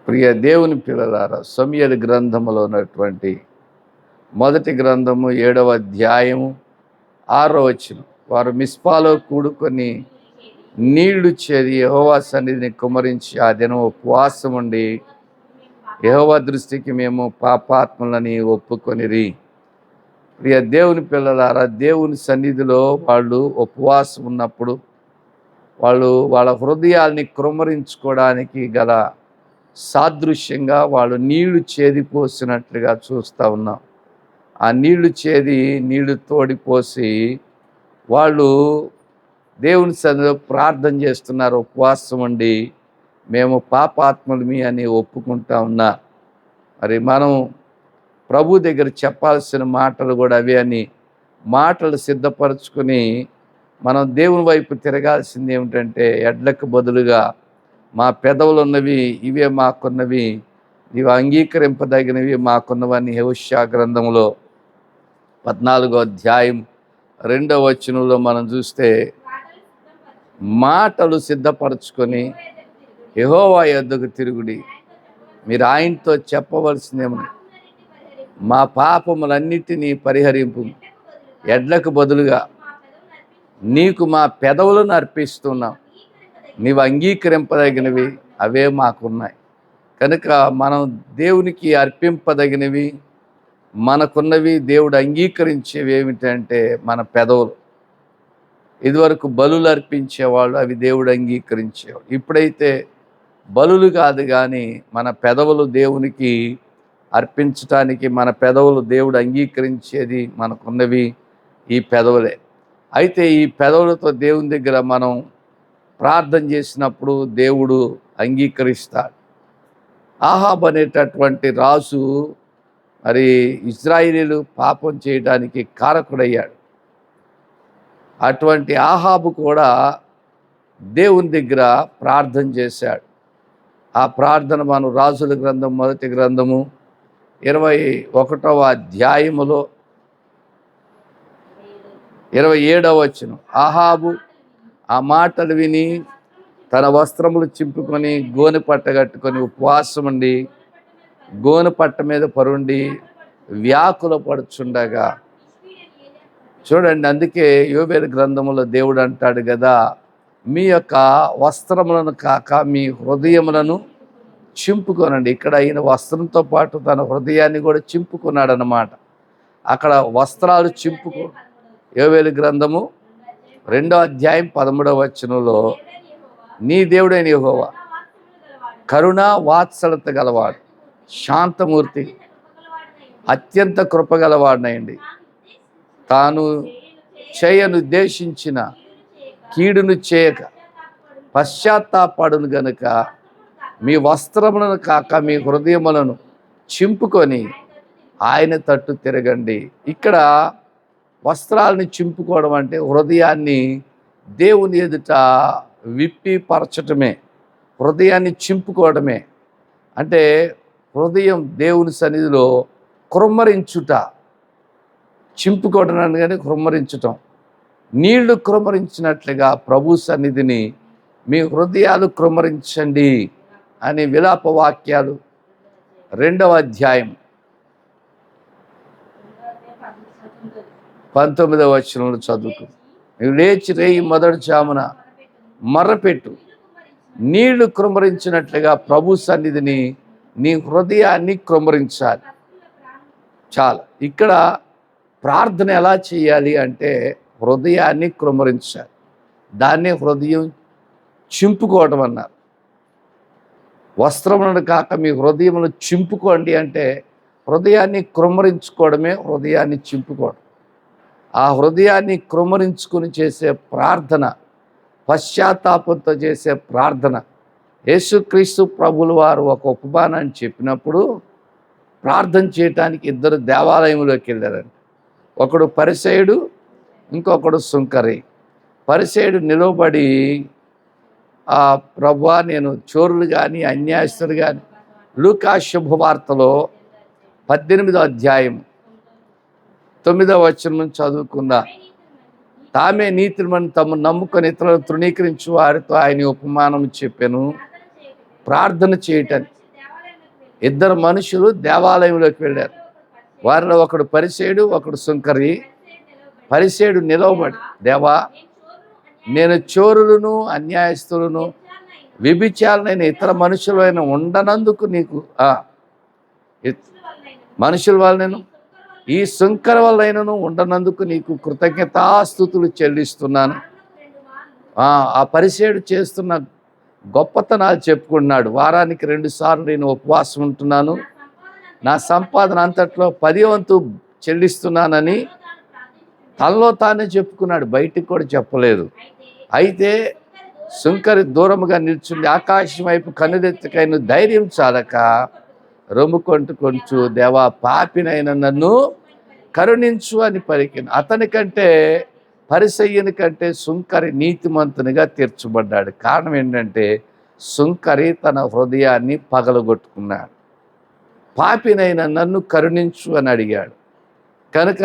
ప్రియ దేవుని పిల్లలారా, సమూయేలు గ్రంథములో ఉన్నటువంటి మొదటి గ్రంథము 7వ అధ్యాయము 6వ వచనం. వారు మిస్పాలో కూడుకొని నీళ్లు చేది యెహోవా సన్నిధిని కుమ్మరించి ఆ దినం ఉపవాసం ఉండి యెహోవా దృష్టికి మేము పాపాత్ములని ఒప్పుకొనిరి. ప్రియ దేవుని పిల్లలారా, దేవుని సన్నిధిలో వాళ్ళు ఉపవాసం ఉన్నప్పుడు వాళ్ళు వాళ్ళ హృదయాల్ని కృమ్మరించుకోవడానికి గల సాదృశ్యంగా వాళ్ళు నీళ్లు చేదిపోసినట్లుగా చూస్తూ ఉన్నాం. ఆ నీళ్లు తోడిపోసి వాళ్ళు దేవుని సన్నిధిలో ప్రార్థన చేస్తున్నారు. ఉపవాసం ఉండి మేము పాపాత్ములమి అని ఒప్పుకుంటా ఉన్నా. మరి మనం ప్రభు దగ్గర చెప్పాల్సిన మాటలు కూడా అవే అని మాటలు సిద్ధపరచుకొని మనం దేవుని వైపు తిరగాల్సింది ఏమిటంటే, ఎడ్లకు బదులుగా మా పెదవులు ఉన్నవి ఇవే మాకున్నవి, ఇవి అంగీకరింపదగినవి మాకున్నవని యెహోషువ గ్రంథంలో 14వ అధ్యాయం 2వ వచనంలో మనం చూస్తే, మాటలు సిద్ధపరచుకొని యెహోవా యొద్దకు తిరుగుడి, మీరు ఆయనతో చెప్పవలసిందేమో, మా పాపములన్నిటినీ పరిహరింపు, ఎడ్లకు బదులుగా నీకు మా పెదవులను అర్పిస్తున్నాం, నీవు అంగీకరింపదగినవి అవే మాకున్నాయి. కనుక మనం దేవునికి అర్పింపదగినవి మనకున్నవి, దేవుడు అంగీకరించేవి ఏమిటంటే మన పెదవులు. ఇదివరకు బలులు అర్పించేవాళ్ళు, అవి దేవుడు అంగీకరించేవాడు. ఇప్పుడైతే బలులు కాదు కానీ మన పెదవులు దేవునికి అర్పించటానికి, మన పెదవులు దేవుడు అంగీకరించేది మనకున్నవి ఈ పెదవులే. అయితే ఈ పెదవులతో దేవుని దగ్గర మనం ప్రార్థన చేసినప్పుడు దేవుడు అంగీకరిస్తాడు. ఆహాబు అనేటటువంటి రాజు మరి ఇశ్రాయేలీయులు పాపం చేయడానికి కారకుడయ్యాడు. అటువంటి ఆహాబు కూడా దేవుని దగ్గర ప్రార్థన చేశాడు. ఆ ప్రార్థన మనం రాజుల గ్రంథం మొదటి గ్రంథము 21వ అధ్యాయములో 27వ వచనం. ఆహాబు ఆ మాటలు విని తన వస్త్రములు చింపుకొని గోనె పట్ట కట్టుకొని ఉపవాసం ఉండి గోనె పట్ట మీద పరుండి వ్యాకుల పడుచుండగా, చూడండి, అందుకే యోబేలు గ్రంథములో దేవుడు అంటాడు కదా, మీ యొక్క వస్త్రములను కాక మీ హృదయములను చింపుకోనండి. ఇక్కడ ఈయన వస్త్రంతో పాటు తన హృదయాన్ని కూడా చింపుకున్నాడు అన్నమాట. అక్కడ వస్త్రాలు చింపుకో, యోబేలు గ్రంథము 2వ అధ్యాయం 13వ వచనంలో, నీ దేవుడైన యెహోవా కరుణ వాత్సలత గలవాడు, శాంతమూర్తి, అత్యంత కృపగలవాడినండి, తాను చేయనుద్దేశించిన కీడును చేయక పశ్చాత్తాపడును గనుక మీ వస్త్రములను కాక మీ హృదయములను చింపుకొని ఆయన తట్టు తిరగండి. ఇక్కడ వస్త్రాలని చింపుకోవడం అంటే హృదయాన్ని దేవుని ఎదుట విప్పి పరచటమే. హృదయాన్ని చింపుకోవడమే అంటే హృదయం దేవుని సన్నిధిలో కృమ్మరించుట. చింపుకోవడం కానీ కృమ్మరించటం. నీళ్లు కృమ్మరించినట్లుగా ప్రభు సన్నిధిని మీ హృదయాలు కృమ్మరించండి అని విలాప వాక్యాలు 2వ అధ్యాయం 19వ వచనంలో చదువుకు. నువ్వు లేచి రేయి మొదటి జామున మర్రపెట్టు, నీళ్లు కృమ్మరించినట్లుగా ప్రభు సన్నిధిని నీ హృదయాన్ని కృమ్మరించాలి. చాలా ఇక్కడ ప్రార్థన ఎలా చేయాలి అంటే హృదయాన్ని కృమ్మరించాలి. దాన్నే హృదయం చింపుకోవటం అన్నారు. వస్త్రములను కాక మీ హృదయమును చింపుకోండి అంటే హృదయాన్ని కృమ్మరించుకోవడమే హృదయాన్ని చింపుకోవడం. ఆ హృదయాన్ని కృమ్మరించుకుని చేసే ప్రార్థన, పశ్చాత్తాపంతో చేసే ప్రార్థన. యేసుక్రీస్తు ప్రభులు వారు ఒక ఉపమానాన్ని చెప్పినప్పుడు ప్రార్థన చేయటానికి 2 దేవాలయంలోకి వెళ్ళారండి. ఒకడు పరిసయ్యుడు, ఇంకొకడు సుంకరి. పరిసయ్యుడు నిలవబడి, ఆ ప్రభువా, నేను చోరులు కానీ అన్యాయస్తులు కానీ, లూకా శుభవార్తలో 18వ అధ్యాయం 9వ వచనం చదువుకుందా, తామే నీతిని తమ నమ్ముకొని ఇతరులను తృణీకరించి వారితో ఆయన ఉపమానం చెప్పాను, ప్రార్థన చేయటానికి ఇద్దరు మనుషులు దేవాలయంలోకి వెళ్ళారు. వారిలో ఒకడు పరిసేయుడు, ఒకడు సుంకరి. పరిసేయుడు నిలవబడి, దేవా, నేను చోరులను, అన్యాయస్తులను, వ్యభిచారులైన ఇతర మనుషులైన ఉండనందుకు నీకు మనుషుల వలనను ఈ సుంకర వలనను ఉండనందుకు నీకు కృతజ్ఞతాస్తుతులు చెల్లిస్తున్నాను. ఆ పరిసేయుడు చేస్తున్న గొప్పతనాలు చెప్పుకున్నాడు. వారానికి 2 సార్లు నేను ఉపవాసం ఉంటున్నాను, నా సంపాదన అంతట్లో 10వ వంతు చెల్లిస్తున్నానని తనలో తానే చెప్పుకున్నాడు, బయటికి కూడా చెప్పలేదు. అయితే సుంకరి దూరముగా నిల్చుండి ఆకాశం వైపు కన్నులెత్తికైన ధైర్యం చాలక రొమ్ము కొంటూ, దేవా, పాపినైన నన్ను కరుణించు అని పలికిన. అతని కంటే, పరిసయ్యుని కంటే సుంకరి నీతిమంతునిగా తీర్చబడ్డాడు. కారణం ఏంటంటే సుంకరి తన హృదయాన్ని పగలగొట్టుకున్నాడు. పాపినైన నన్ను కరుణించు అని అడిగాడు. కనుక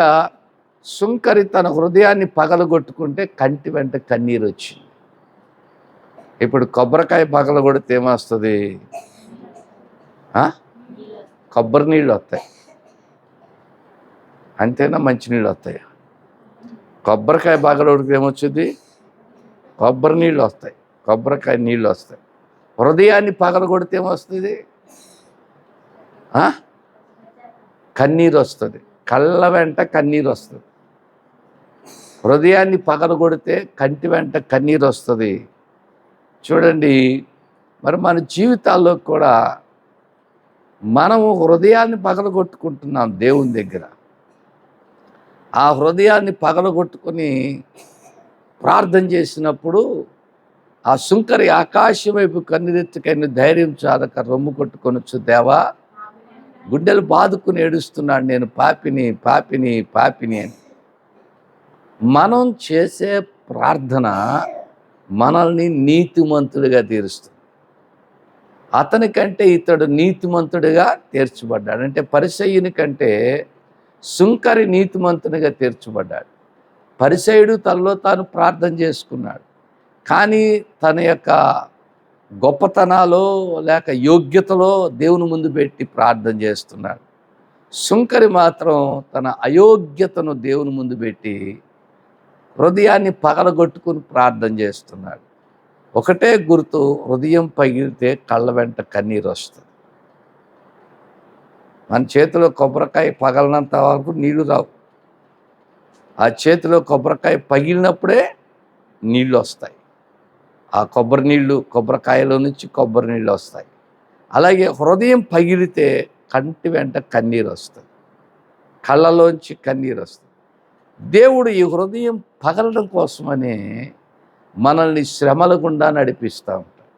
సుంకరి తన హృదయాన్ని పగలగొట్టుకుంటే కంటి వెంట కన్నీరు వచ్చింది. ఇప్పుడు కొబ్బరికాయ పగలగొడితే ఏమొస్తుంది? కొబ్బరి నీళ్ళు వస్తాయి, అంతేనా? మంచినీళ్ళు వస్తాయి. కొబ్బరికాయ పగలగొడితే ఏమొచ్చుద్ది? కొబ్బరి నీళ్ళు వస్తాయి, కొబ్బరికాయ నీళ్ళు వస్తాయి. హృదయాన్ని పగలగొడితే ఏమొస్తుంది? కన్నీరు వస్తుంది, కళ్ళ వెంట కన్నీరు వస్తుంది. హృదయాన్ని పగలగొడితే కంటి వెంట కన్నీరు వస్తుంది. చూడండి, మరి మన జీవితాల్లో కూడా మనము హృదయాన్ని పగలగొట్టుకుంటున్నాం దేవుని దగ్గర. ఆ హృదయాన్ని పగలగొట్టుకొని ప్రార్థన చేసినప్పుడు ఆ సుంకరి ఆకాశం వైపు కన్నులెత్తుకైన ధైర్యం చాలక రొమ్ము కొట్టుకొనొచ్చు, దేవా, గుండెలు బాదుకుని ఏడుస్తున్నాడు, నేను పాపిని పాపిని పాపిని అని. మనం చేసే ప్రార్థన మనల్ని నీతిమంతుడిగా తీరుస్తుంది. అతని కంటే ఇతడు నీతిమంతుడిగా తీర్చబడ్డాడు. అంటే పరిసయ్యుని కంటే సుంకరి నీతిమంతునిగా తీర్చబడ్డాడు. పరిసయ్యుడు తనలో తాను ప్రార్థన చేసుకున్నాడు, కానీ తన యొక్క గొప్పతనాలో లేక యోగ్యతలో దేవుని ముందు పెట్టి ప్రార్థన చేస్తున్నాడు. సుంకరి మాత్రం తన అయోగ్యతను దేవుని ముందు పెట్టి హృదయాన్ని పగలగొట్టుకుని ప్రార్థన చేస్తున్నాడు. ఒకటే గుర్తు, హృదయం పగిలితే కళ్ళ వెంట కన్నీరు వస్తుంది. మన చేతిలో కొబ్బరికాయ పగలనంత వరకు నీళ్లు రావు. ఆ చేతిలో కొబ్బరికాయ పగిలినప్పుడే నీళ్ళు వస్తాయి. ఆ కొబ్బరి నీళ్ళు, కొబ్బరికాయలో నుంచి కొబ్బరి నీళ్ళు వస్తాయి. అలాగే హృదయం పగిలితే కంటి వెంట కన్నీరు వస్తుంది, కళ్ళలోంచి కన్నీరు వస్తుంది. దేవుడు ఈ హృదయం పగలడం కోసమనే మనల్ని శ్రమల గుండా నడిపిస్తూ ఉంటాడు.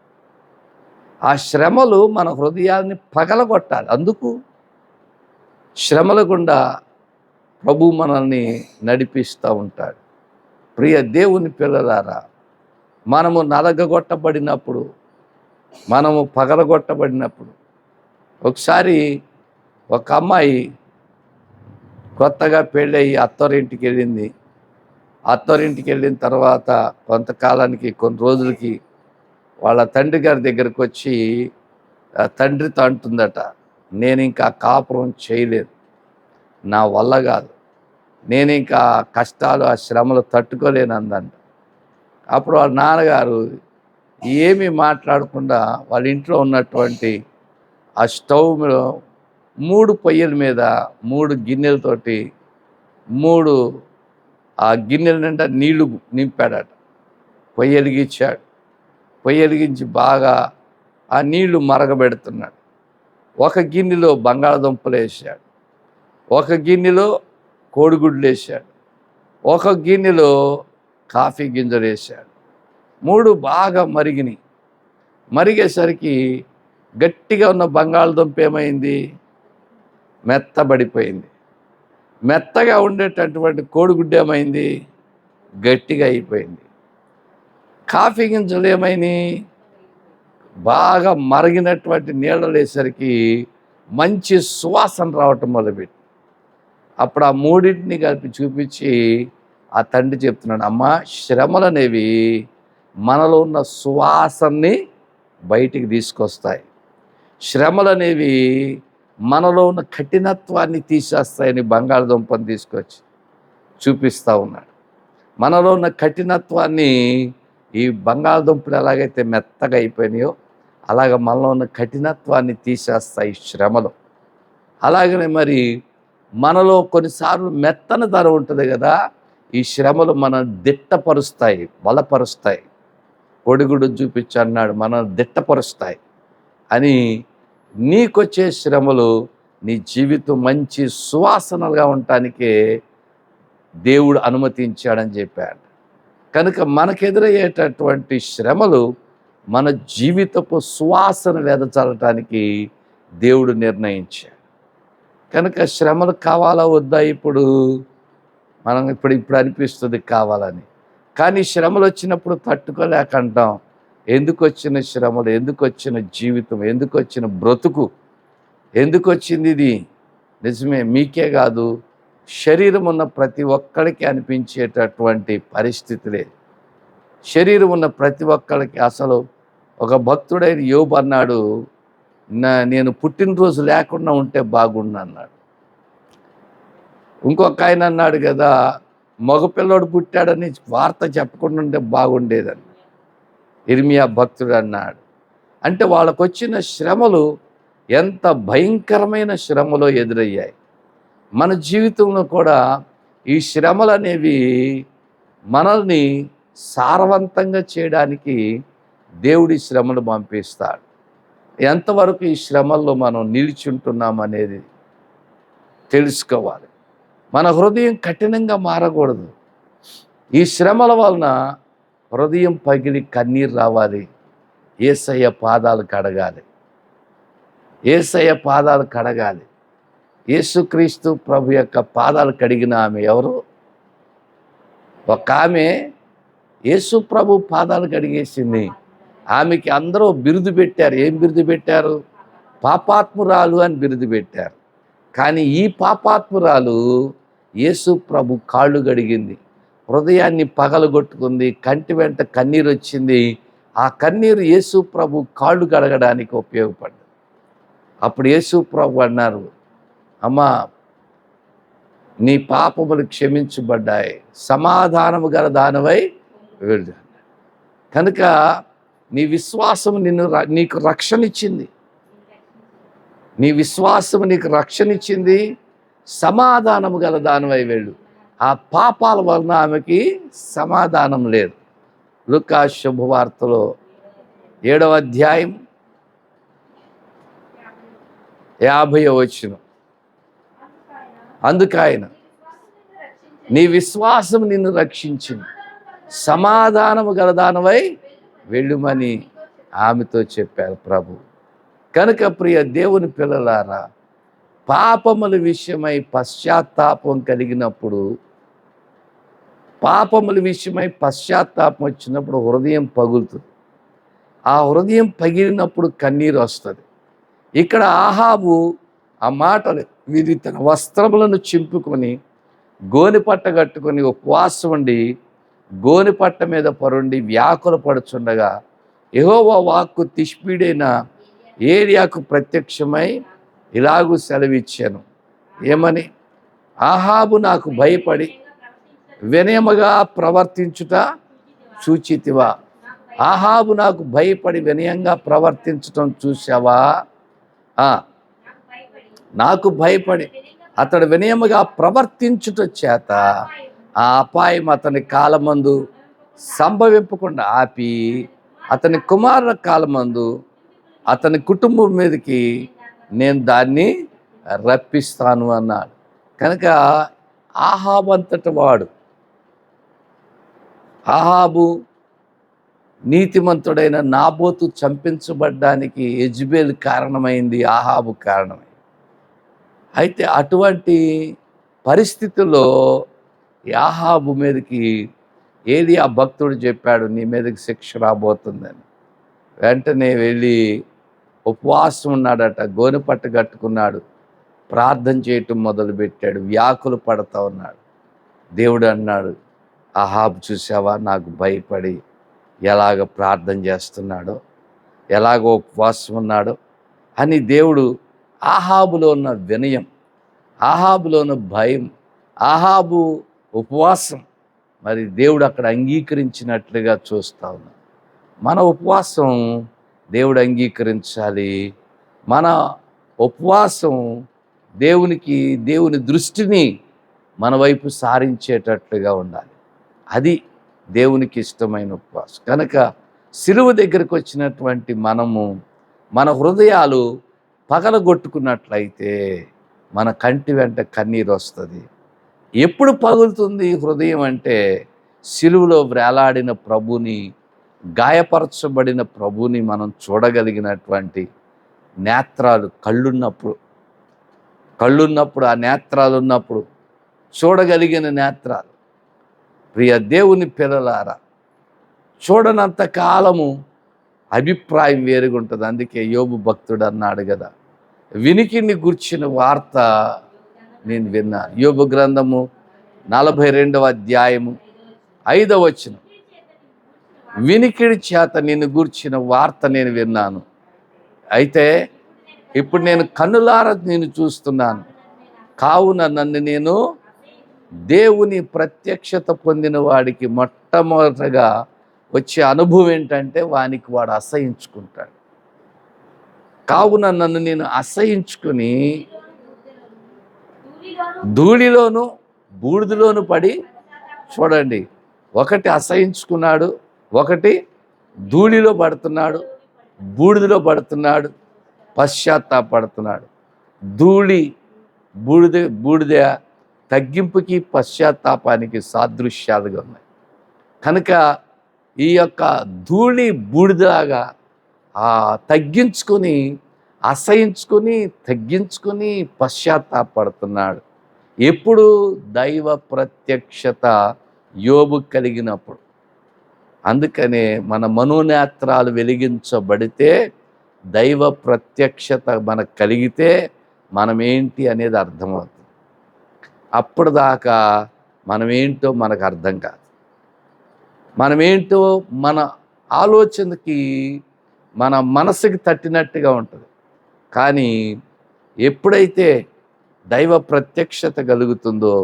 ఆ శ్రమలు మన హృదయాన్ని పగలగొట్టాలి. అందుకు శ్రమల గుండా ప్రభు మనల్ని నడిపిస్తూ ఉంటాడు. ప్రియ దేవుని పిల్లలారా, మనము నలగగొట్టబడినప్పుడు, మనము పగలగొట్టబడినప్పుడు, ఒకసారి ఒక అమ్మాయి కొత్తగా పెళ్ళయి అత్తోరింటికి వెళ్ళింది. అత్తోరింటికి వెళ్ళిన తర్వాత కొంతకాలానికి, కొన్ని రోజులకి వాళ్ళ తండ్రి గారి దగ్గరకు వచ్చి తండ్రితో అంటుందట, నేను ఇంకా కాపురం చేయలేదు, నా వల్ల కాదు, నేను ఇంకా కష్టాలు, ఆ శ్రమలు తట్టుకోలేను అందంట. అప్పుడు వాళ్ళ నాన్నగారు ఏమీ మాట్లాడకుండా వాళ్ళ ఇంట్లో ఉన్నటువంటి ఆ స్టవ్లో 3 పొయ్యిల మీద 3 గిన్నెలతోటి 3 ఆ గిన్నెల నిండా నీళ్లు నింపాడట. పొయ్యి వెలిగించాడు. పొయ్యి వెలిగించి బాగా ఆ నీళ్లు మరగబెడుతున్నాడు. ఒక గిన్నెలో బంగాళదుంపలు వేసాడు, ఒక గిన్నెలో కోడిగుడ్లు వేసాడు, ఒక గిన్నెలో కాఫీ గింజలు వేసాడు. 3 బాగా మరిగినాయి. మరిగేసరికి గట్టిగా ఉన్న బంగాళదుంప ఏమైంది? మెత్తబడిపోయింది. మెత్తగా ఉండేటటువంటి కోడిగుడ్డు ఏమైంది? గట్టిగా అయిపోయింది. కాఫీ గింజలు ఏమైనాయి? బాగా మరిగినటువంటి నీళ్ళు వేసరికి మంచి సువాసన రావటం మొదలుపెట్టి, అప్పుడు ఆ 3టిని కలిపి చూపించి ఆ తండ్రి చెప్తున్నాడు, అమ్మా, శ్రమలు అనేవి మనలో ఉన్న సువాసనని బయటికి తీసుకొస్తాయి. శ్రమలు అనేవి మనలో ఉన్న కఠినత్వాన్ని తీసేస్తాయని బంగాళదుంపను తీసుకొచ్చి చూపిస్తూ ఉన్నాడు. మనలో ఉన్న కఠినత్వాన్ని ఈ బంగాళదుంపలు ఎలాగైతే మెత్తగా అయిపోయినాయో అలాగ మనలో ఉన్న కఠినత్వాన్ని తీసేస్తాయి శ్రమలు. అలాగనే మరి మనలో కొన్నిసార్లు మెత్తన ధర ఉంటుంది కదా, ఈ శ్రమలు మనం దిట్టపరుస్తాయి, బలపరుస్తాయి. పొడిగుడు చూపించి అన్నాడు, మనం దిట్టపరుస్తాయి అని. నీకొచ్చే శ్రమలు నీ జీవితం మంచి సువాసనలుగా ఉండటానికే దేవుడు అనుమతించాడని చెప్పాడు. కనుక మనకెదురయ్యేటటువంటి శ్రమలు మన జీవితపు సువాసన వెదజల్లటానికి దేవుడు నిర్ణయించాడు. కనుక శ్రమలు కావాలా వద్దా? ఇప్పుడు మనం ఇప్పుడు అనిపిస్తుంది కావాలని. కానీ శ్రమలు వచ్చినప్పుడు తట్టుకోలేక అంటాం, ఎందుకు వచ్చిన శ్రమలు, ఎందుకు వచ్చిన జీవితం, ఎందుకు వచ్చిన బ్రతుకు, ఎందుకు వచ్చింది ఇది? నిజమే, మీకే కాదు, శరీరం ఉన్న ప్రతి ఒక్కరికి అనిపించేటటువంటి పరిస్థితులే. శరీరం ఉన్న ప్రతి ఒక్కరికి. అసలు ఒక భక్తుడైన యోబు అన్నాడు, నేను పుట్టినరోజు లేకుండా ఉంటే బాగుండు అన్నాడు. ఇంకొక ఆయన అన్నాడు కదా, మగపిల్లడు పుట్టాడని వార్త చెప్పకుండా ఉంటే బాగుండేదని ఇర్మియా భక్తుడు అన్నాడు. అంటే వాళ్ళకు వచ్చిన శ్రమలు ఎంత భయంకరమైన శ్రమలో ఎదురయ్యాయి. మన జీవితంలో కూడా ఈ శ్రమలు అనేవి మనల్ని సారవంతంగా చేయడానికి దేవుడి శ్రమలు పంపిస్తాడు. ఎంతవరకు ఈ శ్రమల్లో మనం నిలిచుంటున్నాం అనేది తెలుసుకోవాలి. మన హృదయం కఠినంగా మారకూడదు. ఈ శ్రమల వలన హృదయం పగిలి కన్నీరు రావాలి. యేసయ్య పాదాలు కడగాలి, యేసయ్య పాదాలు కడగాలి. యేసుక్రీస్తు ప్రభు యొక్క పాదాలు కడిగిన ఆమె ఎవరు? ఒక ఆమె యేసు ప్రభు పాదాలు కడిగేసింది. ఆమెకి అందరూ బిరుదు పెట్టారు. ఏం బిరుదు పెట్టారు? పాపాత్మురాలు అని బిరుదు పెట్టారు. కానీ ఈ పాపాత్మురాలు యేసు ప్రభు కాళ్ళు కడిగింది, హృదయాన్ని పగలగొట్టుకుంది, కంటి వెంట కన్నీరు వచ్చింది. ఆ కన్నీరు యేసు ప్రభు కాళ్ళు కడగడానికి ఉపయోగపడ్డది. అప్పుడు యేసు ప్రభు అన్నారు, అమ్మా, నీ పాపములు క్షమించబడ్డాయి, సమాధానము గల దానవై వెళ్ళు. కనుక నీ విశ్వాసం నీకు రక్షణ ఇచ్చింది. నీ విశ్వాసం నీకు రక్షణ ఇచ్చింది. సమాధానము గల దానవై వెళ్ళు. ఆ పాపాల వలన ఆమెకి సమాధానం లేదు. లూకా శుభవార్తలో 7వ అధ్యాయం 50వ వచనం, అందుకాయన నీ విశ్వాసం నిన్ను రక్షించింది, సమాధానము గలదానవై వెళ్ళుమని ఆమెతో చెప్పారు ప్రభు. కనుక ప్రియ దేవుని పిల్లలారా, పాపముల విషయమై పశ్చాత్తాపం కలిగినప్పుడు, పాపముల విషయమై పశ్చాత్తాపం వచ్చినప్పుడు హృదయం పగులుతుంది. ఆ హృదయం పగిలినప్పుడు కన్నీరు వస్తుంది. ఇక్కడ ఆహాబు ఆ మాటలు వీరి తన వస్త్రములను చింపుకొని గోనెపట్ట కట్టుకొని ఉపవాసం ఉండి గోనెపట్ట మీద పరుండి వ్యాకుల పడుచుండగా యెహోవా వాక్కు తిష్బీడైన ఏలియాకు ప్రత్యక్షమై ఇలాగూ సెలవిచ్చాను. ఏమని? ఆహాబు నాకు భయపడి వినయముగా ప్రవర్తించుట చూచితివా? ఆహాబు నాకు భయపడి వినయంగా ప్రవర్తించటం చూసావా? నాకు భయపడి అతడు వినయముగా ప్రవర్తించుట చేత ఆ అపాయం అతని కాలమందు సంభవింపకుండా ఆపి అతని కుమారుల కాలమందు అతని కుటుంబం మీదకి నేను దాన్ని రప్పిస్తాను అన్నాడు. కనుక ఆహాబు అంతటి వాడు, ఆహాబు నీతిమంతుడైన నాబోతు చంపించబడ్డానికి యెజెబెల్ కారణమైంది, ఆహాబు కారణమైంది. అయితే అటువంటి పరిస్థితుల్లో ఆహాబు మీదకి ఏలియా భక్తుడు చెప్పాడు, నీ మీదకి శిక్ష రాబోతుందని. వెంటనే వెళ్ళి ఉపవాసం ఉన్నాడట, గోనెపట్ట కట్టుకున్నాడు, ప్రార్థన చేయటం మొదలుపెట్టాడు, వ్యాకులు పడతా ఉన్నాడు. దేవుడు అన్నాడు, ఆహాబు చూసావా నాకు భయపడి ఎలాగ ప్రార్థన చేస్తున్నాడో, ఎలాగో ఉపవాసం ఉన్నాడో. అని దేవుడు ఆహాబులో ఉన్న వినయం, ఆహాబులో ఉన్న భయం, ఆహాబు ఉపవాసం మరి దేవుడు అక్కడ అంగీకరించినట్లుగా చూస్తా ఉన్నాం. మన ఉపవాసం దేవుడు అంగీకరించాలి. మన ఉపవాసం దేవుని దృష్టిని మన వైపు సారించేటట్లుగా ఉండాలి. అది దేవునికి ఇష్టమైన ఉపవాసం. కనుక సిలువ దగ్గరకు వచ్చినటువంటి మనము మన హృదయాలు పగలగొట్టుకున్నట్లయితే మన కంటి వెంట కన్నీరు వస్తుంది. ఎప్పుడు పగులుతుంది హృదయం అంటే సిలువలో వేలాడిన ప్రభుని, గాయపరచబడిన ప్రభుని మనం చూడగలిగినటువంటి నేత్రాలు కళ్ళున్నప్పుడు ఆ నేత్రాలు ఉన్నప్పుడు చూడగలిగిన నేత్రాలు. ప్రియ దేవుని పిల్లలారా, చూడనంత కాలము అభిప్రాయం వేరుగా ఉంటుంది. అందుకే యోబు భక్తుడు అన్నాడు కదా, వినికిడిని గూర్చిన వార్త నేను విన్నాను. యోబు గ్రంథము 42వ అధ్యాయము 5వ వచనం, వినికిడి చేత నిన్ను గూర్చిన వార్త నేను విన్నాను, అయితే ఇప్పుడు నేను కన్నులారా నేను చూస్తున్నాను, కావున నన్ను నేను దేవుని ప్రత్యక్షత పొందిన వాడికి మొట్టమొదటగా వచ్చే అనుభవం ఏంటంటే వానికి వాడు అసహించుకుంటాడు. కావున నన్ను నేను అసహించుకుని ధూళిలోను బూడిదలోను పడి, చూడండి, ఒకటి అసహించుకున్నాడు, ఒకటి ధూళిలో పడుతున్నాడు, బూడిదలో పడుతున్నాడు, పశ్చాత్తాపడుతున్నాడు. బూడిద తగ్గింపుకి పశ్చాత్తాపానికి సాదృశ్యాలుగా ఉన్నాయి. కనుక ఈ యొక్క ధూళి బూడిదలాగా తగ్గించుకొని, అసహించుకొని, తగ్గించుకొని పశ్చాత్తాపడుతున్నాడు. ఎప్పుడు? దైవ ప్రత్యక్షత యోబు కలిగినప్పుడు. అందుకనే మన మనోనేత్రాలు వెలిగించబడితే, దైవ ప్రత్యక్షత మనకు కలిగితే మనమేంటి అనేది అర్థమవుతుంది. అప్పటిదాకా మనమేంటో మనకు అర్థం కాదు. మనమేంటో మన ఆలోచనకి, మన మనసుకి తట్టినట్టుగా ఉంటుంది. కానీ ఎప్పుడైతే దైవ ప్రత్యక్షత కలుగుతుందో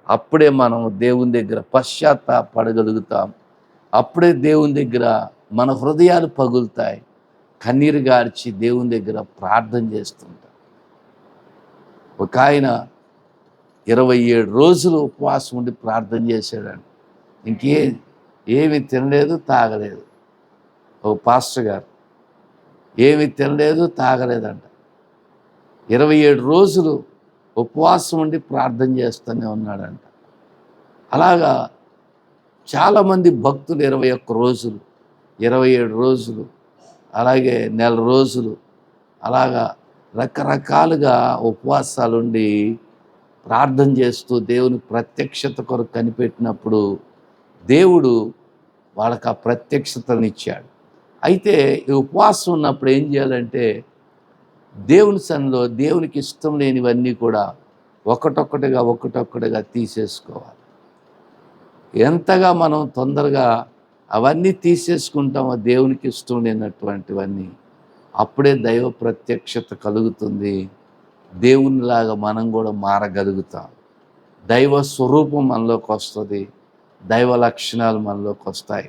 అప్పుడే మనం దేవుని దగ్గర పశ్చాత్తాపడగలుగుతాం. అప్పుడే దేవుని దగ్గర మన హృదయాలు పగులుతాయి. కన్నీరు గార్చి దేవుని దగ్గర ప్రార్థన చేస్తుంటాం. ఒక ఆయన 27 రోజులు ఉపవాసం ఉండి ప్రార్థన చేశాడండి. ఏమి తినలేదు, తాగలేదు. ఓ పాస్టర్ గారు ఏమి తినలేదు, తాగలేదంట. 27 రోజులు ఉపవాసం ఉండి ప్రార్థన చేస్తూనే ఉన్నాడంట. అలాగా చాలామంది భక్తులు 21 రోజులు, 27 రోజులు, అలాగే నెల రోజులు, అలాగా రకరకాలుగా ఉపవాసాలుండి ప్రార్థన చేస్తూ దేవుని ప్రత్యక్షత కొరకు కనిపెట్టినప్పుడు దేవుడు వాళ్ళకి ఆ ప్రత్యక్షతనిచ్చాడు. అయితే ఈ ఉపవాసం ఉన్నప్పుడు ఏం చేయాలంటే, దేవుని సన్నిధిలో దేవునికి ఇష్టం లేనివన్నీ కూడా ఒకటొక్కటిగా తీసేసుకోవాలి. ఎంతగా మనం తొందరగా అవన్నీ తీసేసుకుంటామో దేవునికి ఇష్టం లేనటువంటివన్నీ, అప్పుడే దైవ ప్రత్యక్షత కలుగుతుంది. దేవునిలాగా మనం కూడా మారగలుగుతాం. దైవ స్వరూపం మనలోకి వస్తుంది, దైవ లక్షణాలు మనలోకి వస్తాయి.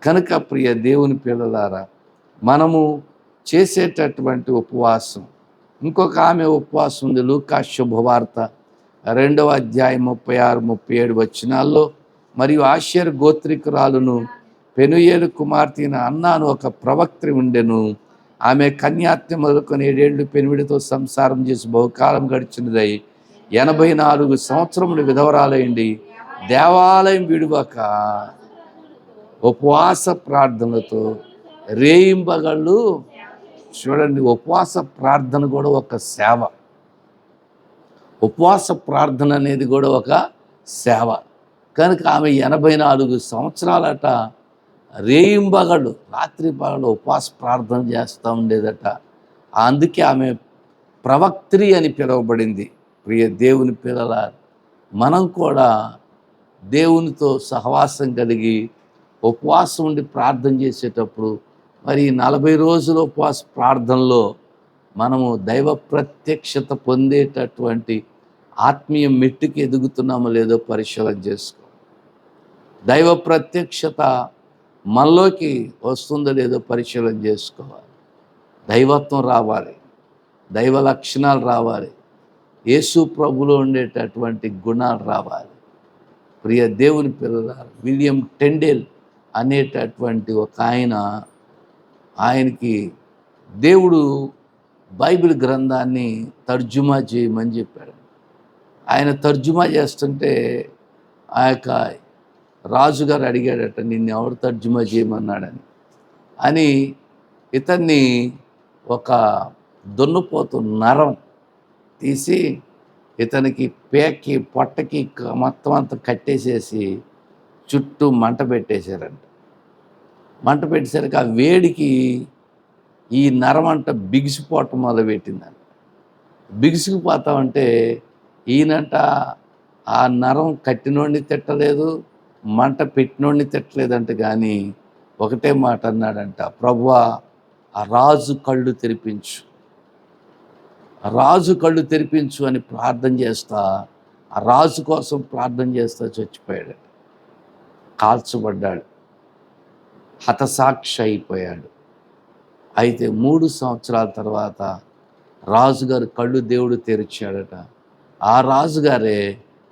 కనుక ప్రియ దేవుని పిల్లలారా, మనము చేసేటటువంటి ఉపవాసం, ఇంకొక ఆమె ఉపవాసం ఉంది. లూకా శుభవార్త 2వ అధ్యాయం 36-37 వచనాల్లో, మరియు ఆషేరు గోత్రికురాలును పెనుయేలు కుమార్తె అన్నాను ఒక ప్రవక్త్రి ఉండెను. ఆమె కన్యాత్మ మొదలుకొని 7 ఏళ్ళు పెనివిడితో సంసారం చేసి బహుకాలం గడిచినదై 84 సంవత్సరములు విధవరాలైంది. దేవాలయం విడువక ఉపవాస ప్రార్థనలతో రేయింబగళ్ళు, చూడండి, ఉపవాస ప్రార్థన కూడా ఒక సేవ. ఉపవాస ప్రార్థన అనేది కూడా ఒక సేవ. కనుక ఆమె 84 సంవత్సరాలట రేయింబగళ్ళు, రాత్రి పగలు ఉపవాస ప్రార్థన చేస్తూ ఉండేదట. అందుకే ఆమె ప్రవక్త్రి అని పిలువబడింది. ప్రియ దేవుని పిల్లల, మనం కూడా దేవునితో సహవాసం కలిగి ఉపవాసం ఉండి ప్రార్థన చేసేటప్పుడు, మరి 40 రోజుల ఉపవాస ప్రార్థనలో మనము దైవ ప్రత్యక్షత పొందేటటువంటి ఆత్మీయ మెట్టుకి ఎదుగుతున్నామో లేదో పరిశీలన చేసుకో. దైవ ప్రత్యక్షత మనలోకి వస్తుందో లేదో పరిశీలన చేసుకోవాలి. దైవత్వం రావాలి, దైవ లక్షణాలు రావాలి, యేసు ప్రభులో ఉండేటటువంటి గుణాలు రావాలి. ప్రియ దేవుని పిల్లలారా, విలియం టెండేల్ అనేటటువంటి ఒక ఆయనకి దేవుడు బైబిల్ గ్రంథాన్ని తర్జుమా చేయమని చెప్పాడు. ఆయన తర్జుమా చేస్తుంటే ఆ యొక్క రాజుగారు అడిగాడట, నిన్ను ఎవరు తర్జుమా చేయమన్నాడని. అని ఇతన్ని ఒక దున్నపోతు నరం తీసి ఇతనికి పేకి పొట్టకి మొత్తం అంతా కట్టేసేసి చుట్టూ మంట పెట్టేశారంట. మంట పెట్టేసరికి ఆ వేడికి ఈ నరమంట బిగిసిపోవటం మొదలుపెట్టిందంట. బిగిసిపోతామంటే ఈయనంట ఆ నరం కట్టినోడిని తిట్టలేదు, మంట పెట్టినోడిని తిట్టలేదంట. కానీ ఒకటే మాట అన్నాడంట, ప్రభువా ఆ రాజు కళ్ళు తెరిపించు, రాజు కళ్ళు తెరిపించు అని ప్రార్థన చేస్తా, ఆ రాజు కోసం ప్రార్థన చేస్తా చచ్చిపోయాడు, కాల్చబడ్డాడు, హతసాక్షి అయిపోయాడు. అయితే 3 సంవత్సరాల తర్వాత రాజుగారు కళ్ళు దేవుడు తెరిచాడట. ఆ రాజుగారే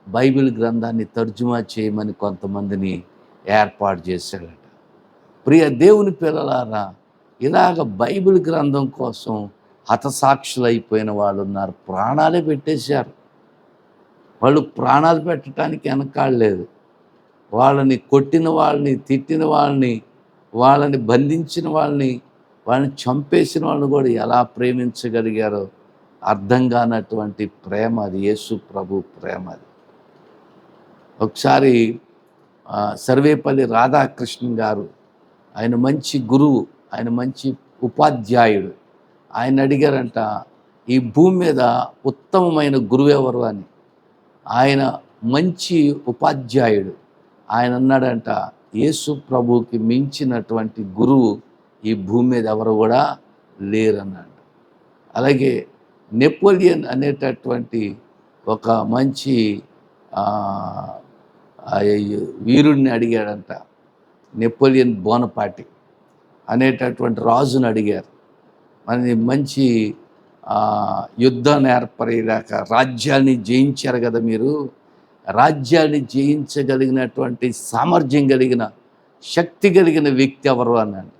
బైబిల్ గ్రంథాన్ని తర్జుమా చేయమని కొంతమందిని ఏర్పాటు చేశాడట. ప్రియ దేవుని పిల్లలారా, ఇలాగ బైబిల్ గ్రంథం కోసం హతసాక్షులు అయిపోయిన వాళ్ళు ఉన్నారు. ప్రాణాలే పెట్టేశారు. వాళ్ళు ప్రాణాలు పెట్టడానికి వెనకాడలేదు. వాళ్ళని కొట్టిన వాళ్ళని, తిట్టిన వాళ్ళని, వాళ్ళని బంధించిన వాళ్ళని చంపేసిన వాళ్ళని కూడా ఎలా ప్రేమించగలిగారో అర్థం కానటువంటి ప్రేమ అది, యేసు ప్రభు ప్రేమ అది. ఒకసారి సర్వేపల్లి రాధాకృష్ణన్ గారు, ఆయన మంచి గురువు, ఆయన మంచి ఉపాధ్యాయుడు. ఆయన అడిగారంట, ఈ భూమి మీద ఉత్తమమైన గురువు ఎవరు అని. ఆయన మంచి ఉపాధ్యాయుడు. ఆయన అన్నాడంట, యేసు ప్రభువుకి మించినటువంటి గురువు ఈ భూమి మీద ఎవరు కూడా లేరన్నాడు. అలాగే నెపోలియన్ అనేటటువంటి ఒక మంచి వీరుడిని అడిగాడంట. నెపోలియన్ బోనపాటి అనేటటువంటి రాజుని అడిగారు, మరి మంచి యుద్ధాన్ని ఏర్పడేలాక రాజ్యాన్ని జయించారు కదా మీరు, రాజ్యాన్ని జయించగలిగినటువంటి సామర్థ్యం కలిగిన, శక్తి కలిగిన వ్యక్తి ఎవరు అన్నాడు.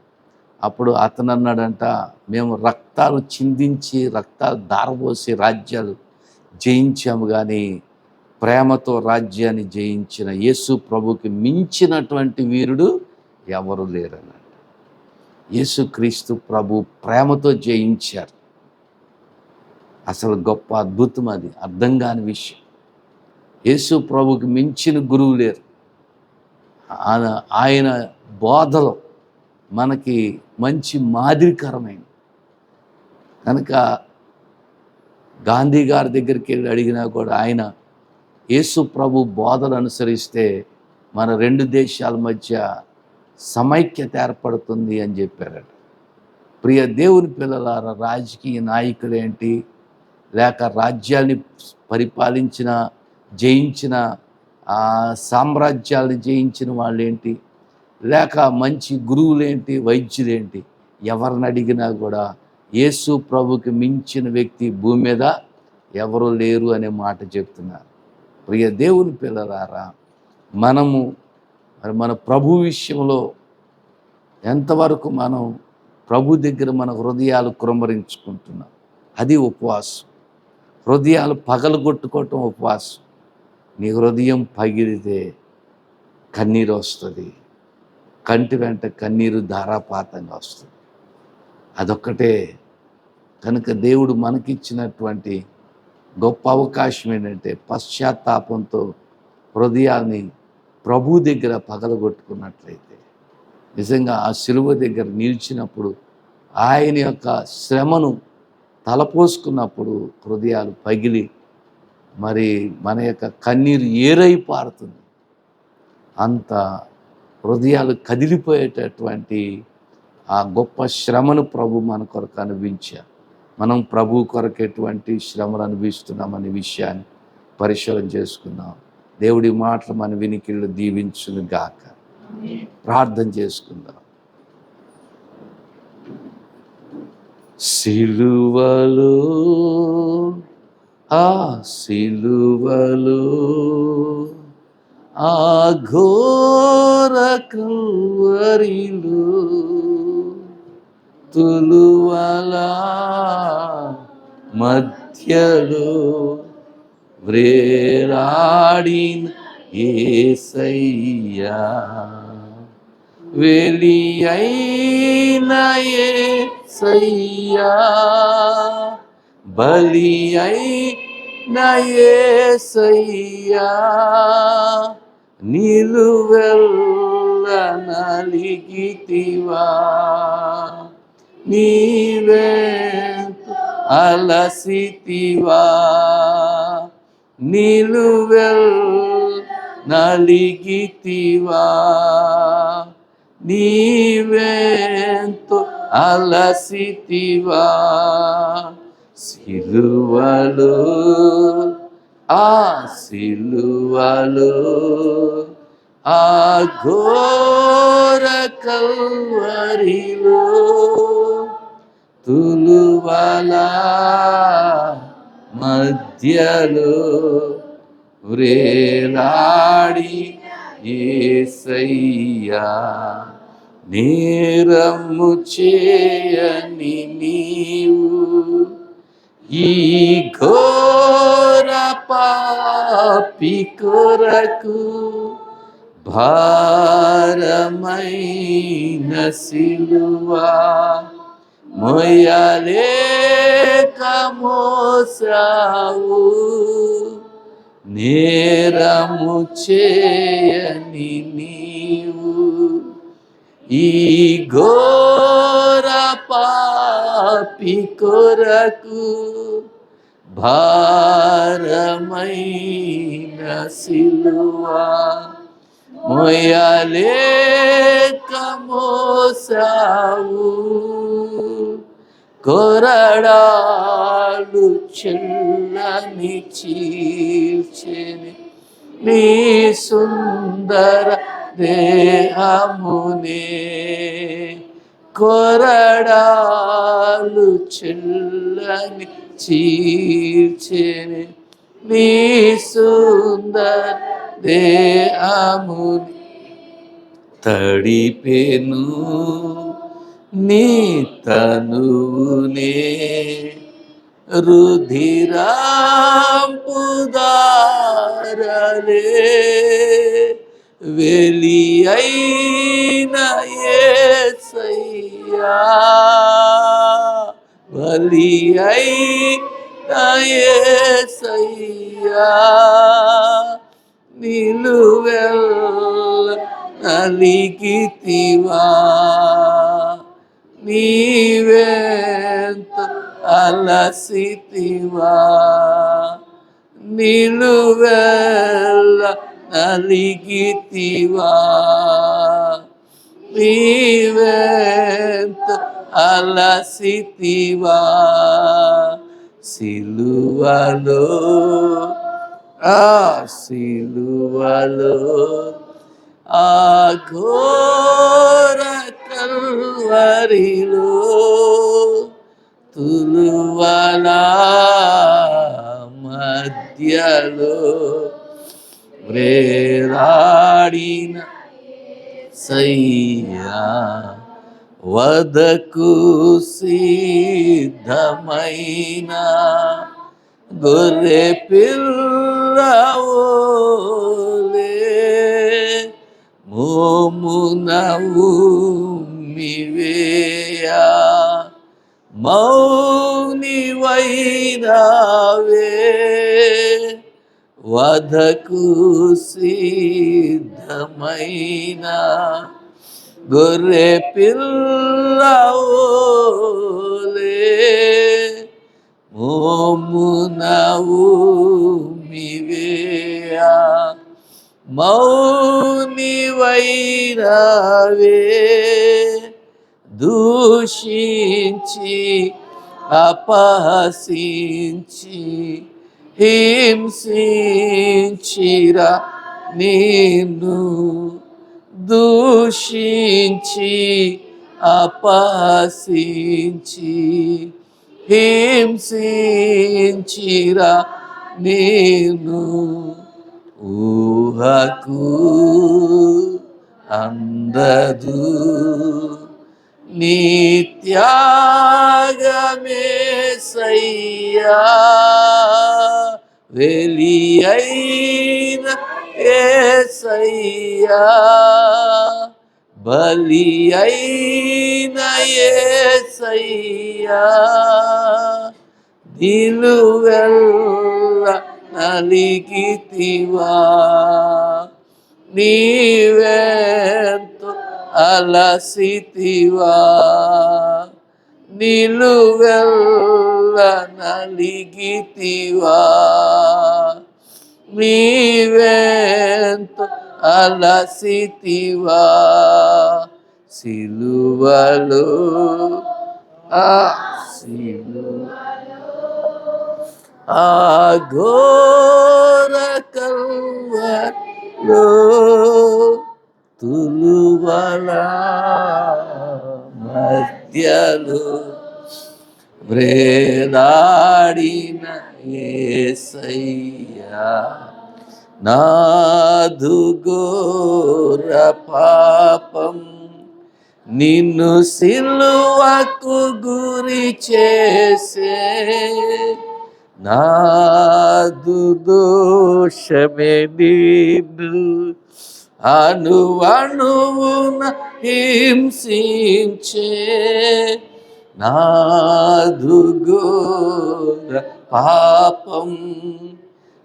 అప్పుడు అతను అన్నాడంట, మేము రక్తాలు చిందించి, రక్తాలు దారపోసి రాజ్యాలు జయించాము, కానీ ప్రేమతో రాజ్యాన్ని జయించిన యేసు ప్రభుకి మించినటువంటి వీరుడు ఎవరు లేరన్నాడు. యేసుక్రీస్తు ప్రభు ప్రేమతో జయించారు. అసలు గొప్ప అద్భుతం అది, అర్థం కాని విషయం. యేసు ప్రభుకి మించిన గురువు లేరు. ఆయన బోధలో మనకి మంచి మాదిరికరమైన కనుక గాంధీ గారి దగ్గరికి వెళ్ళి అడిగినా కూడా ఆయన యేసు ప్రభు బోధలు అనుసరిస్తే మన 2 దేశాల మధ్య సమైక్యత ఏర్పడుతుంది అని చెప్పారట. ప్రియ దేవుని పిల్లలారా, రాజకీయ నాయకులేంటి, లేక రాజ్యాన్ని పరిపాలించిన, జయించిన, సామ్రాజ్యాలను జయించిన వాళ్ళేంటి, లేక మంచి గురువులేంటి, వైద్యులేంటి, ఎవరిని అడిగినా కూడా యేసు ప్రభుకి మించిన వ్యక్తి భూమి మీద ఎవరు లేరు అనే మాట చెప్తున్నారు. ప్రియ దేవుని పిల్లలారా, మనము మన ప్రభు విషయంలో ఎంతవరకు మనం ప్రభు దగ్గర మన హృదయాలు కుమ్మరించుకుంటున్నాం, అది ఉపవాసం. హృదయాలు పగలగొట్టుకోవటం ఉపవాసం. నీ హృదయం పగిలితే కన్నీరు వస్తుంది, కంటి వెంట కన్నీరు ధారాపాతంగా వస్తుంది. అదొక్కటే. కనుక దేవుడు మనకిచ్చినటువంటి గొప్ప అవకాశం ఏంటంటే, పశ్చాత్తాపంతో హృదయాన్ని ప్రభు దగ్గర పగలగొట్టుకున్నట్లయితే, నిజంగా ఆ శిలువ దగ్గర నిలిచినప్పుడు, ఆయన యొక్క శ్రమను తలపోసుకున్నప్పుడు హృదయాలు పగిలి మరి మన యొక్క కన్నీరు ఏరై పారుతుంది. అంత హృదయాలు కదిలిపోయేటటువంటి ఆ గొప్ప శ్రమను ప్రభు మన కొరకు అనుభవించారు. మనం ప్రభు కొరకు ఎటువంటి శ్రమలు అనుభవిస్తున్నామనే విషయాన్ని పరిశీలన చేసుకుందాం. దేవుడి మాటలు మన వినికిళ్ళు దీవించును గాక. ప్రార్థన చేసుకుందాం. సిలువలో, ఆ సిలువలో, ఆ ఘోర కల్వరిలో తులువల మధ్యలో వ్రేలాడిన యేసయ్యా, వెలి అయిన యేసయ్యా, బలి అయిన యేసయ్యా, నిలువెల్ల నలిగితివా, నీవెంతో అలసితివా, నిలువెల్ల నలిగితివా, నీవెంతో అలసితివా. సిలువలో, ఆ సిలువలో, ఆ ఘోర కల్వరిలో తులువల మధ్యలో వ్రేలాడి యేసయ్యా, నేరము చేయని నీవు ఈ ఘోర పాపి కొరకు భారమైన సిలువా మొయ్యలేక మోసావు, నేరము చేయని నీవు ఈ ఘోర పాపి కొరకు భారమైన సిలువా మొయ్యలేక మోసావు, కొరడాలు చెల్లని చీల్చెని నీ సుందర దేహమునే, కొరడాలు చెల్లని చీల్చెని నీ సుందర దేహముని, తడిపెను నీ తనువునే, రుధిరాంపుదారలే, వెలి అయిన యేసయ్యా, బలి అయిన యేసయ్యా, నిలువెల్ల నలిగితివా, నీవెంతో అలసితివా, నిలువెల్ల నలిగితివా, నీవెంతో అలసితివా. సిలువలో, ఆ సిలువలో, ఆ ఘోర కల్వరిలో తులువల మధ్యలో వ్రేలాడిన సయ్యా, వదకు సిద్ధమైన గొర్రె పిల్లవోలే మోమునవు మివేయా, మౌనివైనావే, వధకు సిద్ధమైన గొర్రె పిల్లవోలే మోమునవు మివేయా, మౌనివైనావే, దూషించి అపహసించి హింసించిరా నిన్ను దూషించి అపహసించి హింసించిరా నేను ఊహకు అందదు నిత్యాగమేసయ్యా వెలి అయిన యేసయ్యా బలి అయిన యేసయ్యా నిలువెల్ల నలిగితివా నీవెంతో అలసితివా నిలువెల్ల నలిగితివా నీవెంతో అలసితివా సిలువలో ఆ ఆ ఘోర కల్వలో తులువల మధ్యలో వ్రేలాడిన యేసయ్యా నాదు ఘోర పాపం నిన్ను సిలువకు గురి చేసే నాదు దోషమే నిన్ను అణువణువున హింసించే నాదు ఘోర పాపం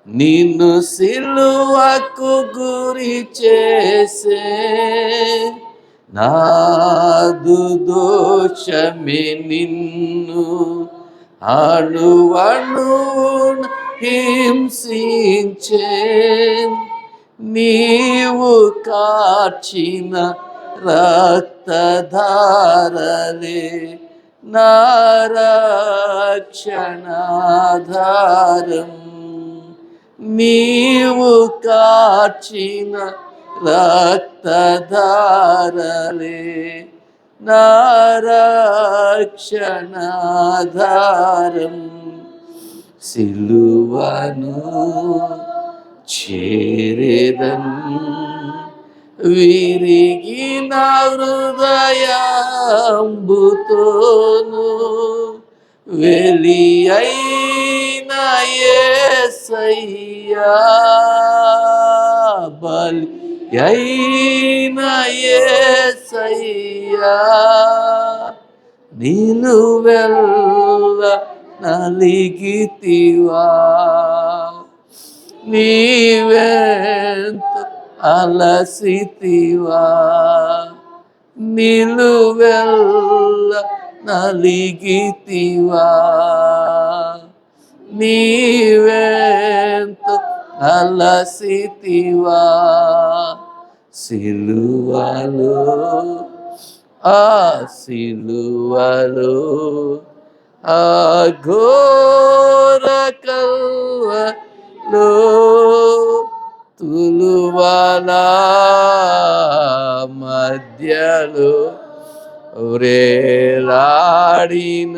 నిన్ను సిలువకు గురి చేసే నాదు దోషమే నిన్ను అణువణువున హింసించే నీవు కార్చిన రక్తధారలే నా రక్షణాధారం నీవు కార్చిన రక్తధారలే నా రక్షణాధారం సిలువను చేరేదన్ విరిగిన హృదయంబుతోను వెలి అయిన యేసయ్యా బలి అయిన యేసయ్యా నిలువెల్ల నలిగితివా నీవెంత అలసితివా నిలువెల్ల నలిగితివా నీవెంత అలసితివా సిలువలో ఆ సిలువలో ఆ ఘోర కల్వలో తులువల మధ్యలో వ్రేలాడిన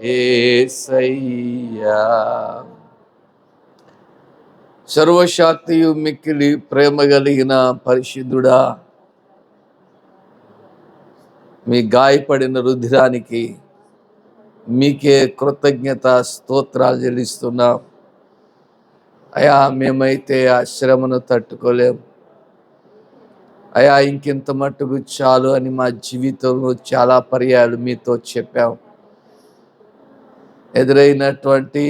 యేసయ్యా సర్వశక్తియు మిక్కిలి ప్రేమ కలిగిన పరిశుద్ధుడా మీ గాయపడిన రుధిరానికి మీకే కృతజ్ఞత స్తోత్రాలు చెల్లిస్తున్నాం అయా మేమైతే ఆ శ్రమను తట్టుకోలేం అయా ఇంకింత మట్టుకు చాలు అని మా జీవితంలో చాలా పర్యాలు మీతో చెప్పాం ఎదురైనటువంటి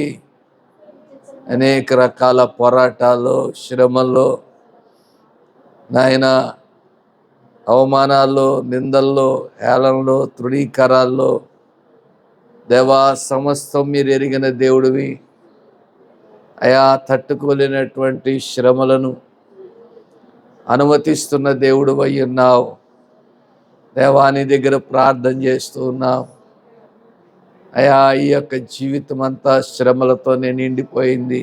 అనేక రకాల పోరాటాల్లో శ్రమల్లో నాయన అవమానాల్లో నిందల్లో హేళనలో తృణీకారాల్లో దేవా సమస్తం మీరు ఎరిగిన దేవుడివి అయా తట్టుకోలేనటువంటి శ్రమలను అనుమతిస్తున్న దేవుడు అయి ఉన్నావు దేవా నీ దగ్గర ప్రార్థన చేస్తూ ఉన్నావు అయా ఈ యొక్క జీవితం అంతా శ్రమలతోనే నిండిపోయింది.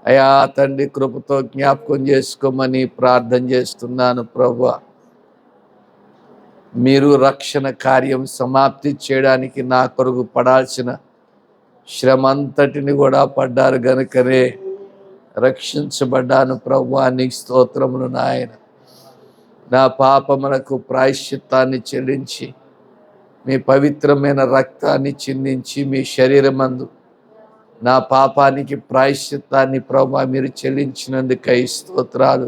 అయా తండ్రి కృపతో జ్ఞాపకం చేసుకోమని ప్రార్థన చేస్తున్నాను ప్రభువా. మీరు రక్షణ కార్యం సమాప్తి చేయడానికి నా కొరకు పడాల్సిన శ్రమ అంతటిని కూడా పడ్డారు గనుకనే రక్షించబడ్డాను ప్రభువా. నీకు స్తోత్రములు నాయన. నా పాపములకు ప్రాయశ్చిత్తాన్ని చెల్లించి మీ పవిత్రమైన రక్తాన్ని చిందించి మీ శరీరమందు నా పాపానికి ప్రాయశ్చిత్తాన్ని ప్రభువా మీరు చెల్లించినందుకై స్తోత్రాలు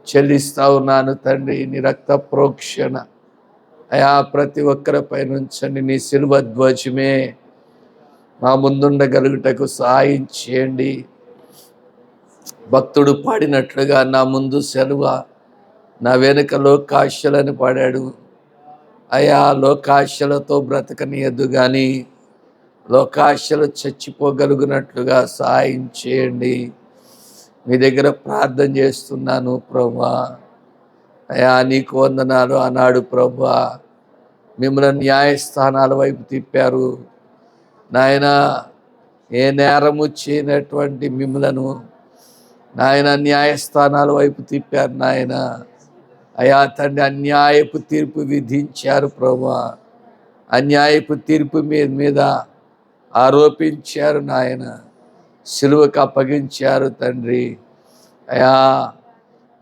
చెల్లిస్తా ఉన్నాను తండ్రి. నీ రక్త ప్రోక్షణ అయా ప్రతి ఒక్కరిపై నుంచండి. నీ సిలువ ధ్వజమే మా ముందుండగలుగుటకు సహాయం చేయండి. భక్తుడు పాడినట్లుగా నా ముందు సెలవ, నా వెనుక లోకాశలని పాడాడు. అయా లోకాశలతో బ్రతకనియద్దు కానీ లోకాశలు చచ్చిపోగలుగునట్లుగా సహాయం చేయండి. మీ దగ్గర ప్రార్థన చేస్తున్నాను ప్రభువా. అయా నీకు వందనాలు. ఆనాడు ప్రభువా మిమ్మల్ని న్యాయస్థానాల వైపు తిప్పారు నాయన. ఏ నేరము చేయనటువంటి మిమ్మలను నాయన న్యాయస్థానాల వైపు తిప్పారు నాయన. అయా తండ్రి అన్యాయపు తీర్పు విధించారు ప్రభువా. అన్యాయపు తీర్పు మీద ఆరోపించారు నాయన. సిలువకు అప్పగించారు తండ్రి. అయా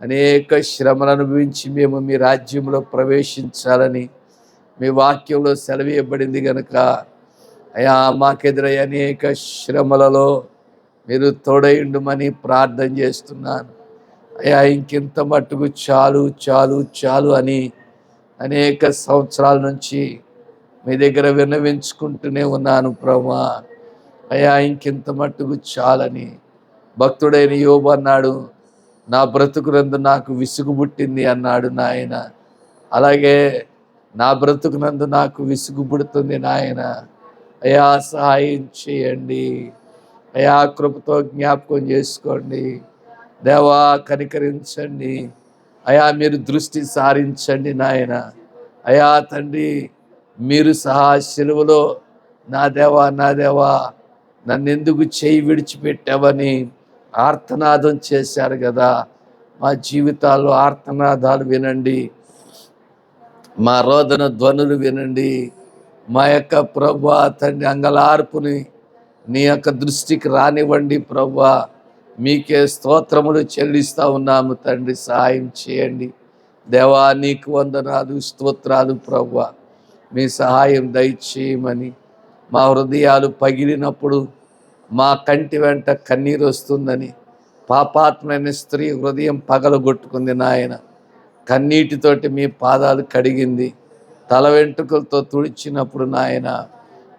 అనేక శ్రమలను అనుభవించి మేము మీ రాజ్యంలో ప్రవేశించాలని మీ వాక్యంలో సెలవీయబడింది గనుక అయా మాకెదురయ్యే అనేక శ్రమలలో మీరు తోడైండుమని ప్రార్థన చేస్తున్నాను. అయా ఇంకింత మట్టుకు చాలు చాలు చాలు అని అనేక సంవత్సరాల నుంచి మీ దగ్గర విన్నవించుకుంటూనే ఉన్నాను ప్రభువా. అయా ఇంకింత మట్టుకు చాలని. భక్తుడైన యోబు అన్నాడు, నా బ్రతుకునందు నాకు విసుగు పుట్టింది అన్నాడు నాయన. అలాగే నా బ్రతుకునందు నాకు విసుగు పుడుతుంది నాయన. అయా సహాయం చేయండి. అయా కృపతో జ్ఞాపకం చేసుకోండి. దేవా కనికరించండి. అయా మీరు దృష్టి సారించండి నాయన. అయా తండ్రి మీరు సహా సిలువలో నా దేవా నా దేవా నన్నెందుకు చేయి విడిచిపెట్టావని ఆర్తనాదం చేశారు కదా. మా జీవితాల్లో ఆర్తనాదాలు వినండి, మా రోదన ధ్వనులు వినండి. మా యొక్క ప్రభువా తండ్రి అంగలార్పుని నీ యొక్క దృష్టికి రానివ్వండి ప్రభువా. మీకే స్తోత్రములు చెల్లిస్తూ ఉన్నాము తండ్రి. సహాయం చేయండి దేవా. నీకు వందనాలు స్తోత్రాలు ప్రభువా. మీ సహాయం దయచేయమని. మా హృదయాలు పగిలినప్పుడు మా కంటి వెంట కన్నీరు వస్తుందని పాపాత్మైన స్త్రీ హృదయం పగలగొట్టుకుంది నాయన. కన్నీటితోటి మీ పాదాలు కడిగింది, తల వెంట్రుకలతో తుడిచినప్పుడు నాయన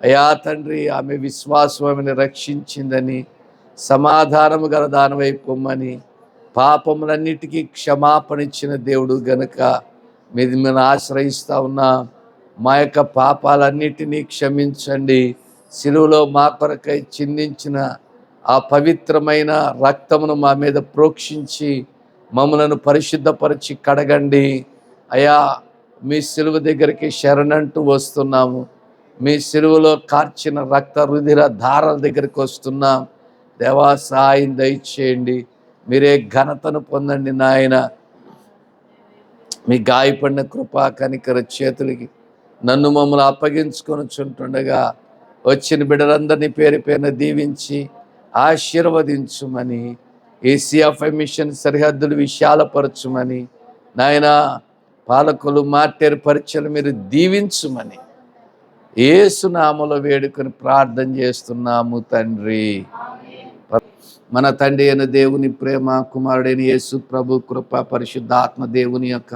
అయా తండ్రి ఆమె విశ్వాసం ఆమెను రక్షించిందని సమాధానము గల దానివైపు పొమ్మని పాపములన్నిటికీ క్షమాపణ ఇచ్చిన దేవుడు గనుక మీది మేము ఆశ్రయిస్తూ ఉన్నా. మా యొక్క పాపాలన్నిటినీ క్షమించండి. సిలువలో మా కొరకై చిందించిన ఆ పవిత్రమైన రక్తమును మా మీద ప్రోక్షించి మమ్మలను పరిశుద్ధపరిచి కడగండి. అయా మీ సిలువ దగ్గరికి శరణంటూ వస్తున్నాము. మీ సిలువలో కార్చిన రక్త రుధిర ధారల దగ్గరికి వస్తున్నాం. దేవా సహాయం దయచేయండి. మీరే ఘనతను పొందండి నాయన. మీ గాయపడిన కృపా కనికర చేతులకి నన్ను మమ్మల్ని అప్పగించుకొని చుంటుండగా వచ్చిన బిడ్డలందరినీ పేరు పేరున దీవించి ఆశీర్వదించుమని, ఏసియాఫై మిషన్ సరిహద్దులు విశాలపరచుమని నాయన, పాలకులు మార్టేరు పరీక్షలు మీరు దీవించుమని యేసు నామములో వేడుకొని ప్రార్థన చేస్తున్నాము తండ్రి. మన తండ్రి అయిన దేవుని ప్రేమ, కుమారుడైన యేసు ప్రభు కృప, పరిశుద్ధాత్మ దేవుని యొక్క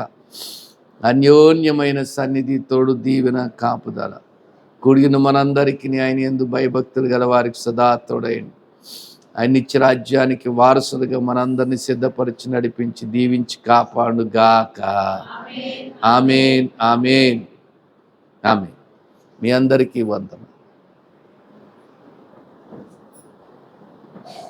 అన్యోన్యమైన సన్నిధి, తోడు, దీవెన, కాపుదల కూడిన మనందరికీ ఆయన యందు భయభక్తులు గల వారికి సదా తోడైంది. ఆయన నిత్య రాజ్యానికి వారసులుగా మనందరినీ సిద్ధపరిచి నడిపించి దీవించి కాపాడు గాక. ఆమేన్, ఆమేన్, ఆమేన్. మీ అందరికీ వందనం.